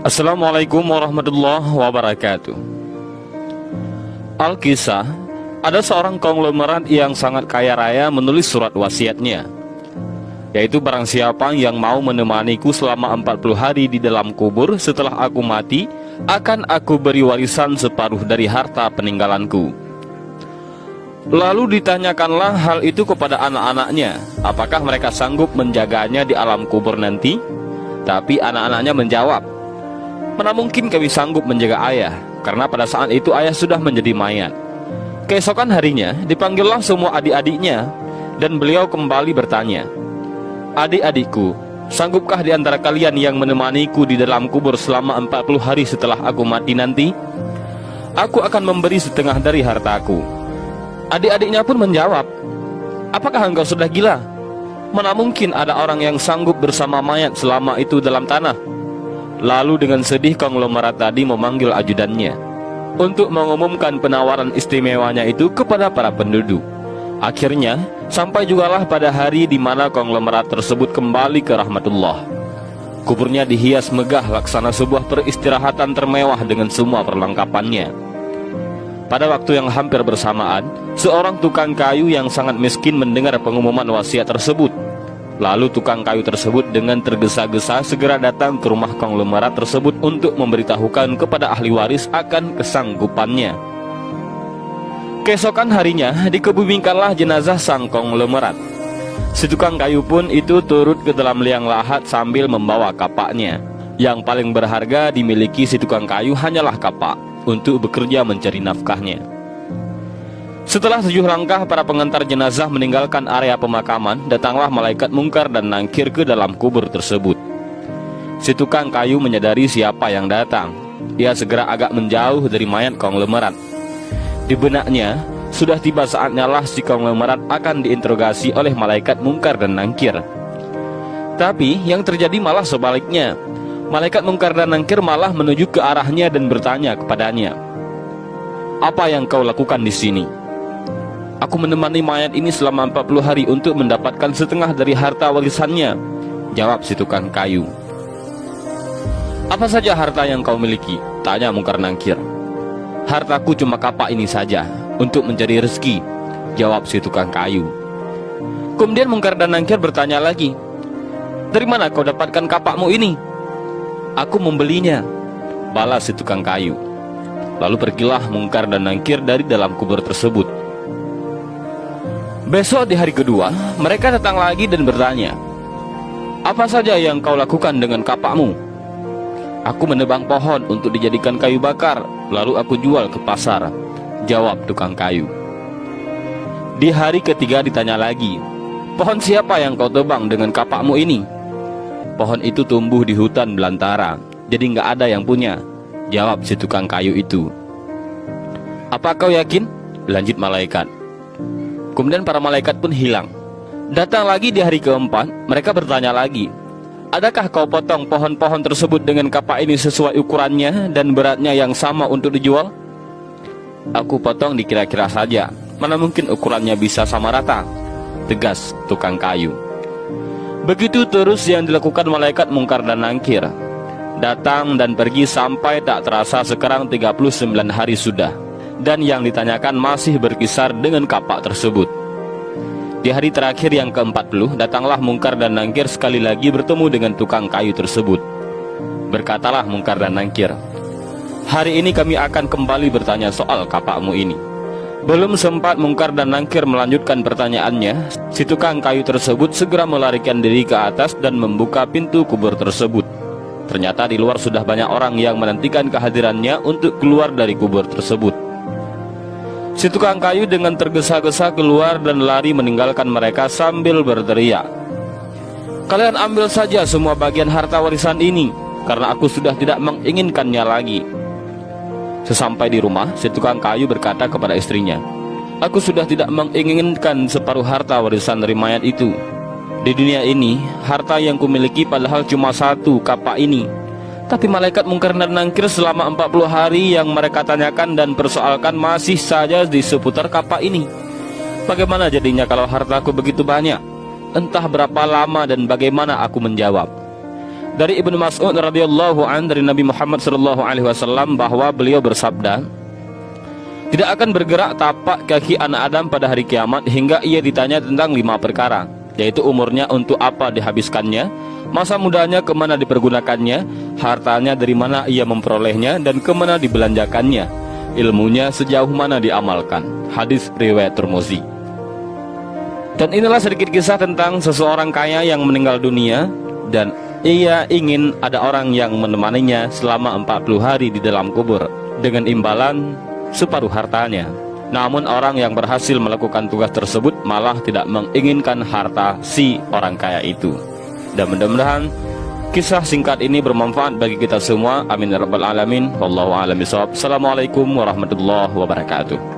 Assalamualaikum warahmatullahi wabarakatuh. Alkisah, ada seorang konglomerat yang sangat kaya raya menulis surat wasiatnya, yaitu barang siapa yang mau menemaniku selama 40 hari di dalam kubur setelah aku mati, akan aku beri warisan separuh dari harta peninggalanku. Lalu ditanyakanlah hal itu kepada anak-anaknya, apakah mereka sanggup menjaganya di alam kubur nanti? Tapi anak-anaknya menjawab, mana mungkin kami sanggup menjaga ayah, karena pada saat itu ayah sudah menjadi mayat. Keesokan harinya dipanggillah semua adik-adiknya, dan beliau kembali bertanya, adik-adikku, sanggupkah di antara kalian yang menemaniku di dalam kubur selama 40 hari setelah aku mati nanti? Aku akan memberi setengah dari hartaku. Adik-adiknya pun menjawab, apakah engkau sudah gila? Mana mungkin ada orang yang sanggup bersama mayat selama itu dalam tanah? Lalu dengan sedih konglomerat tadi memanggil ajudannya untuk mengumumkan penawaran istimewanya itu kepada para penduduk. Akhirnya sampai jugalah pada hari di mana konglomerat tersebut kembali ke rahmatullah. Kuburnya dihias megah laksana sebuah peristirahatan termewah dengan semua perlengkapannya. Pada waktu yang hampir bersamaan, seorang tukang kayu yang sangat miskin mendengar pengumuman wasiat tersebut. Lalu tukang kayu tersebut dengan tergesa-gesa segera datang ke rumah konglomerat tersebut untuk memberitahukan kepada ahli waris akan kesanggupannya. Keesokan harinya dikebumikanlah jenazah sang konglomerat. Si tukang kayu pun itu turut ke dalam liang lahat sambil membawa kapaknya. Yang paling berharga dimiliki si tukang kayu hanyalah kapak untuk bekerja mencari nafkahnya. Setelah 7 langkah para pengantar jenazah meninggalkan area pemakaman, datanglah malaikat mungkar dan nangkir ke dalam kubur tersebut. Si tukang kayu menyadari siapa yang datang. Ia segera agak menjauh dari mayat konglomerat. Di benaknya, sudah tiba saatnya lah si konglomerat akan diinterogasi oleh malaikat mungkar dan nangkir. Tapi yang terjadi malah sebaliknya. Malaikat mungkar dan nangkir malah menuju ke arahnya dan bertanya kepadanya, apa yang kau lakukan di sini? Aku menemani mayat ini selama 40 hari untuk mendapatkan setengah dari harta warisannya, jawab si tukang kayu. Apa saja harta yang kau miliki? Tanya mungkar nangkir. Hartaku cuma kapak ini saja, untuk mencari rezeki, jawab si tukang kayu. Kemudian mungkar dan nangkir bertanya lagi, dari mana kau dapatkan kapakmu ini? Aku membelinya, balas si tukang kayu. Lalu pergilah mungkar dan nangkir dari dalam kubur tersebut. Besok di hari kedua, mereka datang lagi dan bertanya, apa saja yang kau lakukan dengan kapakmu? Aku menebang pohon untuk dijadikan kayu bakar, lalu aku jual ke pasar, jawab tukang kayu. Di hari ketiga ditanya lagi, pohon siapa yang kau tebang dengan kapakmu ini? Pohon itu tumbuh di hutan belantara, jadi nggak ada yang punya, jawab si tukang kayu itu. Apa kau yakin? Lanjut malaikat. Kemudian para malaikat pun hilang. Datang lagi di hari keempat, mereka bertanya lagi, adakah kau potong pohon-pohon tersebut dengan kapak ini sesuai ukurannya dan beratnya yang sama untuk dijual? Aku potong dikira-kira saja, mana mungkin ukurannya bisa sama rata, tegas tukang kayu. Begitu terus yang dilakukan malaikat mungkar dan nangkir. Datang dan pergi sampai tak terasa sekarang 39 hari sudah. Dan yang ditanyakan masih berkisar dengan kapak tersebut. Di hari terakhir yang ke-40, datanglah mungkar dan nangkir sekali lagi bertemu dengan tukang kayu tersebut. Berkatalah mungkar dan nangkir, hari ini kami akan kembali bertanya soal kapakmu ini. Belum sempat mungkar dan nangkir melanjutkan pertanyaannya, si tukang kayu tersebut segera melarikan diri ke atas dan membuka pintu kubur tersebut. Ternyata di luar sudah banyak orang yang menantikan kehadirannya untuk keluar dari kubur tersebut. Si tukang kayu dengan tergesa-gesa keluar dan lari meninggalkan mereka sambil berteriak, kalian ambil saja semua bagian harta warisan ini, karena aku sudah tidak menginginkannya lagi. Sesampai di rumah, si tukang kayu berkata kepada istrinya, aku sudah tidak menginginkan separuh harta warisan dari mayat itu. Di dunia ini, harta yang kumiliki padahal cuma satu, kapak ini. Tapi malaikat mungkar dan nangkir selama 40 hari yang mereka tanyakan dan persoalkan masih saja di seputar kapak ini. Bagaimana jadinya kalau hartaku begitu banyak? Entah berapa lama dan bagaimana aku menjawab. Dari Ibnu Mas'ud radhiyallahu an dari Nabi Muhammad sallallahu alaihi wasallam bahwa beliau bersabda, tidak akan bergerak tapak kaki anak Adam pada hari kiamat hingga ia ditanya tentang 5 perkara, yaitu umurnya untuk apa dihabiskannya, masa mudanya kemana dipergunakannya, hartanya dari mana ia memperolehnya dan kemana dibelanjakannya, ilmunya sejauh mana diamalkan. Hadis riwayat Tirmizi. Dan inilah sedikit kisah tentang seseorang kaya yang meninggal dunia dan ia ingin ada orang yang menemaninya selama 40 hari di dalam kubur dengan imbalan separuh hartanya. Namun orang yang berhasil melakukan tugas tersebut malah tidak menginginkan harta si orang kaya itu. Dan mudah-mudahan kisah singkat ini bermanfaat bagi kita semua. Amin ya rabbal alamin. Wallahu a'lam bishawab. Assalamualaikum warahmatullahi wabarakatuh.